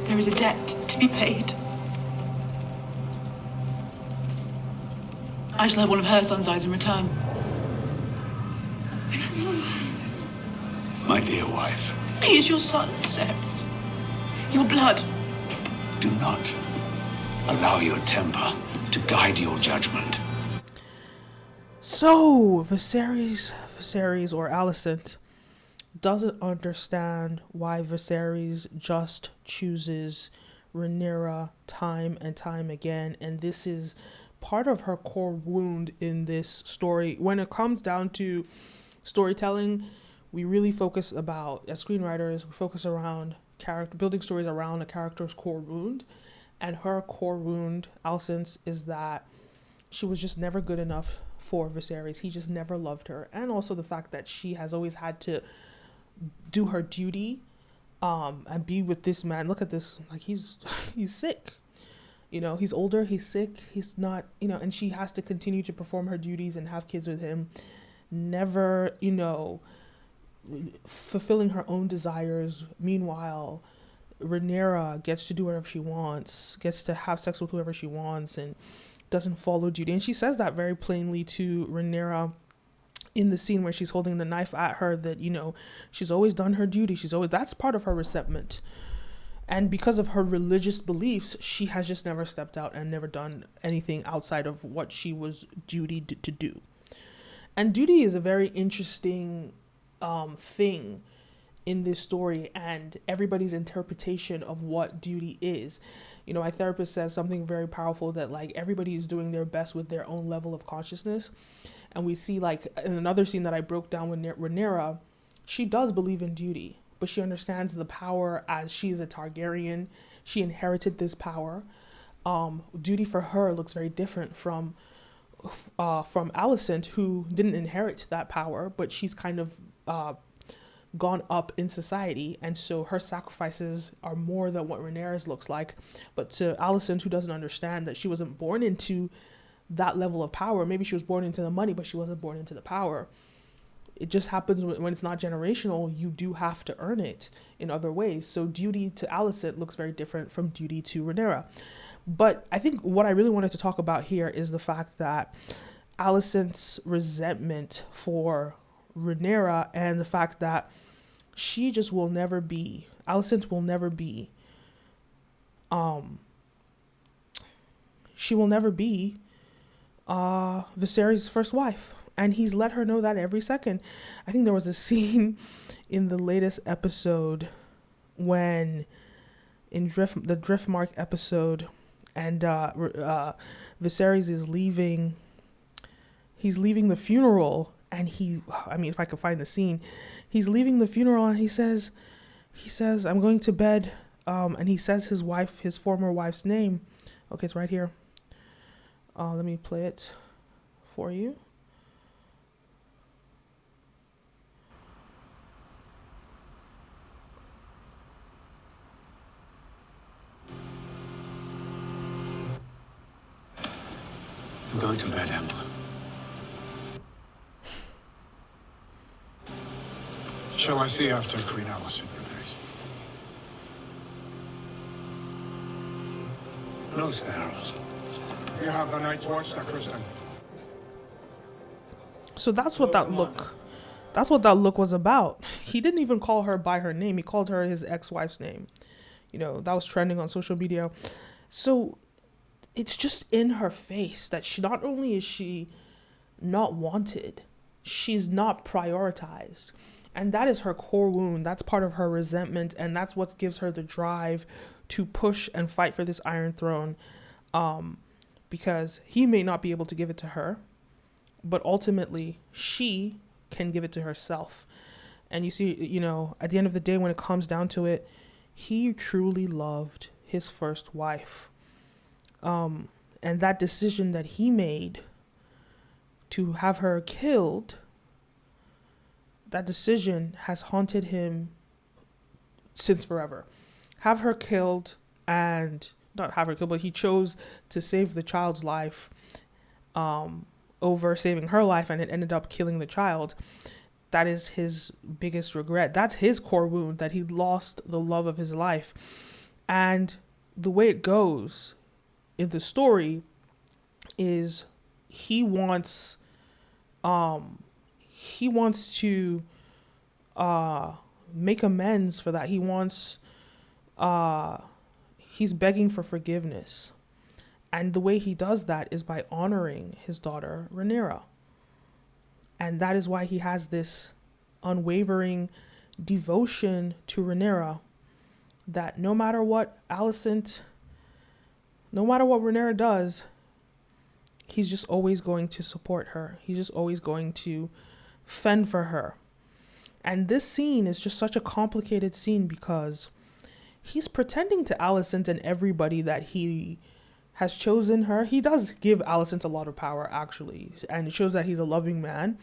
There is a debt to be paid. I shall have one of her son's eyes in return. My dear wife. He is your son, Viserys. Your blood. Do not allow your temper to guide your judgment. So, Viserys or Alicent doesn't understand why Viserys just chooses Rhaenyra time and time again, and this is part of her core wound in this story. When it comes down to storytelling, we really focus about, as screenwriters, we focus around building stories around a character's core wound, and her core wound, Alicent's, is that she was just never good enough for Viserys. He just never loved her, and also the fact that she has always had to do her duty and be with this man. Look at this, like he's sick, he's older, he's sick, he's not, and she has to continue to perform her duties and have kids with him, never fulfilling her own desires. Meanwhile, Rhaenyra gets to do whatever she wants, gets to have sex with whoever she wants, and doesn't follow duty. And she says that very plainly to Rhaenyra in the scene where she's holding the knife at her, that she's always done her duty, that's part of her resentment. And because of her religious beliefs, she has just never stepped out and never done anything outside of what she was dutied to do. And duty is a very interesting thing in this story, and everybody's interpretation of what duty is. My therapist says something very powerful, that like everybody is doing their best with their own level of consciousness. And we see, like, in another scene that I broke down with Rhaenyra, she does believe in duty, but she understands the power as she's a Targaryen. She inherited this power. Duty for her looks very different from Alicent, who didn't inherit that power, but she's kind of gone up in society, and so her sacrifices are more than what Rhaenyra's looks like. But to Alicent, who doesn't understand that she wasn't born into that level of power, maybe she was born into the money, but she wasn't born into the power. It just happens when it's not generational. You do have to earn it in other ways. So duty to Alicent looks very different from duty to Rhaenyra. But I think what I really wanted to talk about here is the fact that Alicent's resentment for Rhaenyra, and the fact that she just will never be, Alicent will never be, she will never be Viserys' first wife. And he's let her know that every second. I think there was a scene in the latest episode when, in the Driftmark episode, and Viserys is leaving, he's leaving the funeral, and if I could find the scene, he's leaving the funeral, and he says, I'm going to bed, and he says his former wife's name. Okay, it's right here. Let me play it for you. I'm going to bed, Emma. Shall I see after Queen Alicent, your grace? No, Sir Harold. You have the night's watch, Sir Kristen. So that's what that look was about. He didn't even call her by her name. He called her his ex-wife's name. That was trending on social media. So it's just in her face that not only is she not wanted, she's not prioritized. And that is her core wound. That's part of her resentment. And that's what gives her the drive to push and fight for this Iron Throne. Because he may not be able to give it to her, but ultimately she can give it to herself. And you see, at the end of the day, when it comes down to it, he truly loved his first wife. And that decision that he made to have her killed, that decision has haunted him since forever. Have her killed, and not have her killed, but he chose to save the child's life over saving her life, and it ended up killing the child. That is his biggest regret. That's his core wound, that he lost the love of his life. And the way it goes in the story is he wants to make amends for that. He's begging for forgiveness. And the way he does that is by honoring his daughter, Rhaenyra. And that is why he has this unwavering devotion to Rhaenyra, that no matter what Rhaenyra does, he's just always going to support her. He's just always going to fend for her. And this scene is just such a complicated scene because he's pretending to Alicent and everybody that he has chosen her. He does give Alicent a lot of power, actually, and it shows that he's a loving man.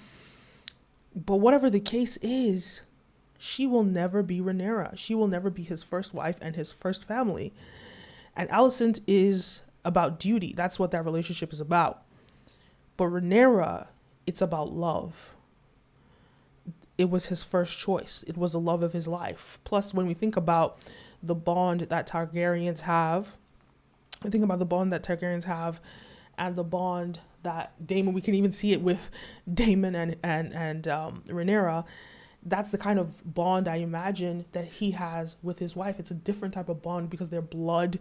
But whatever the case is, she will never be Rhaenyra. She will never be his first wife and his first family. And Alicent is about duty. That's what that relationship is about. But Rhaenyra, it's about love. It was his first choice. It was the love of his life. Plus, when we think about the bond that Targaryens have, and the bond that Daemon, we can even see it with Daemon and Rhaenyra. That's the kind of bond I imagine that he has with his wife. It's a different type of bond because their blood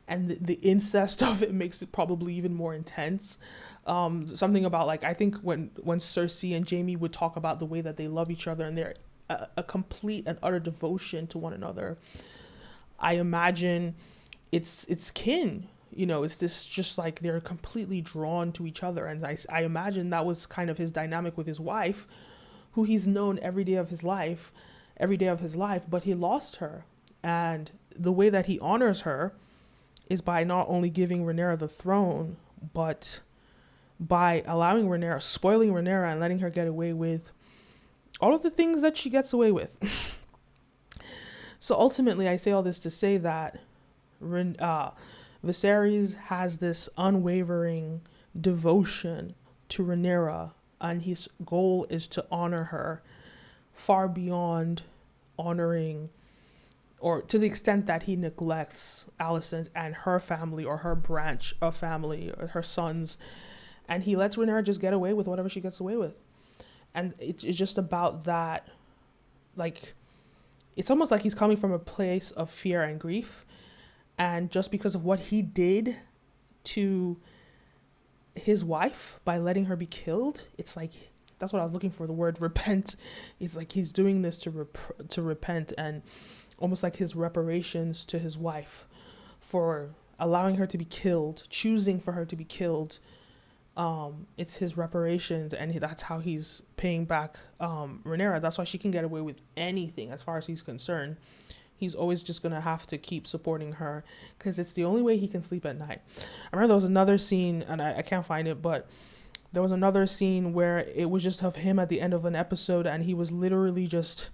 and the incest of it makes it probably even more intense. Something about, like, I think when Cersei and Jaime would talk about the way that they love each other and they're a complete and utter devotion to one another, I imagine it's kin. It's this, just like they're completely drawn to each other. And I imagine that was kind of his dynamic with his wife, who he's known every day of his life, but he lost her. And the way that he honors her is by not only giving Rhaenyra the throne, but by allowing Rhaenyra, spoiling Rhaenyra and letting her get away with all of the things that she gets away with. So ultimately, I say all this to say that Viserys has this unwavering devotion to Rhaenyra, and his goal is to honor her far beyond honoring, or to the extent that he neglects Alicent and her family or her branch of family or her sons, and he lets Rhaenyra just get away with whatever she gets away with. And it's just about that, like, it's almost like he's coming from a place of fear and grief, and just because of what he did to his wife by letting her be killed, it's like, that's what I was looking for, the word repent. It's like he's doing this to repent, and almost like his reparations to his wife for allowing her to be killed, choosing for her to be killed. It's his reparations, and that's how he's paying back Rhaenyra. That's why she can get away with anything as far as he's concerned. He's always just going to have to keep supporting her because it's the only way he can sleep at night. I remember there was another scene, and I can't find it, but there was another scene where it was just of him at the end of an episode, and he was literally just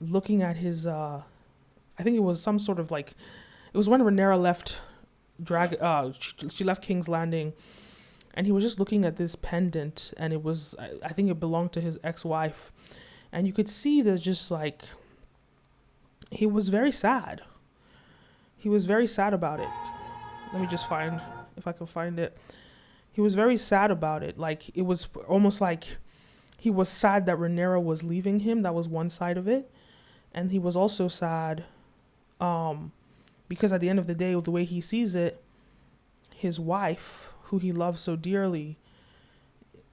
looking at his, I think it was some sort of like, it was when Rhaenyra left she left King's Landing, and he was just looking at this pendant, and it was, I think it belonged to his ex-wife, and you could see there's just like, he was very sad. He was very sad about it. Let me just find, if I can find it. He was very sad about it. Like, it was almost like he was sad that Rhaenyra was leaving him. That was one side of it. And he was also sad because at the end of the day, the way he sees it, his wife, who he loves so dearly,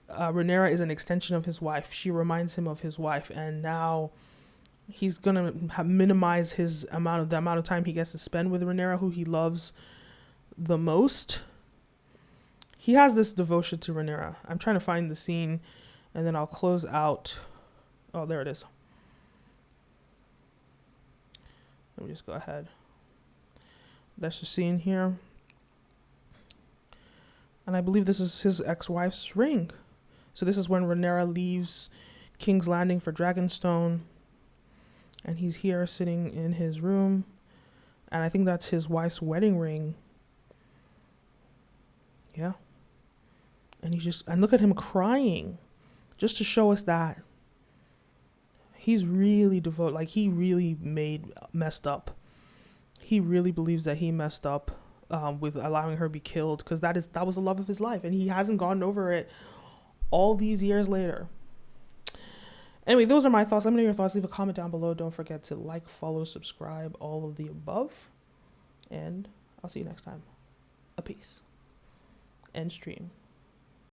Rhaenyra is an extension of his wife. She reminds him of his wife, and now he's gonna minimize the amount of time he gets to spend with Rhaenyra, who he loves the most. He has this devotion to Rhaenyra. I'm trying to find the scene, and then I'll close out. Oh, there it is. Let me just go ahead. That's the scene here. And I believe this is his ex-wife's ring. So this is when Rhaenyra leaves King's Landing for Dragonstone. And he's here sitting in his room. And I think that's his wife's wedding ring. Yeah. And and look at him crying. Just to show us that He's really devoted. Like, he really messed up. He really believes that he messed up with allowing her to be killed, because that was the love of his life, and he hasn't gotten over it all these years later. Anyway, those are my thoughts. Let me know your thoughts. Leave a comment down below. Don't forget to like, follow, subscribe, all of the above. And I'll see you next time. A peace. End stream.